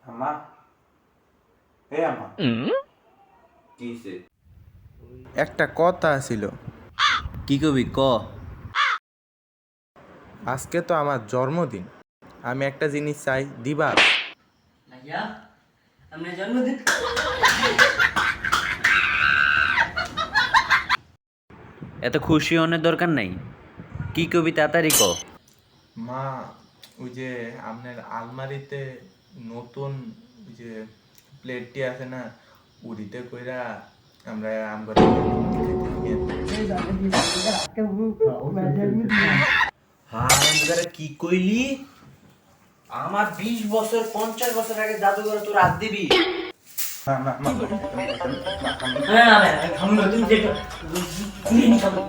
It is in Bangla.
আম্মা, এ আম্মা, কিছে একটা কথা ছিল। কি কবি ক। আজকে তো আমার জন্মদিন, আমি একটা জিনিস চাই, দিবা? ভাইয়া আপনার জন্মদিন এত খুশি হওয়ার দরকার নাই। কি কবি তাড়াতাড়ি ক। মা, ওই যে আপনার আলমারিতে নতুন ওই যে প্লেটটি আছে না, উড়িতে কইরা আমরা আমরা কি কইলি? আমার 20 বছর 50 বছর আগে জাদুঘরে তোর হাত দিবি? হ্যাঁ খামুন তুমি বিরিয়ানি খাবো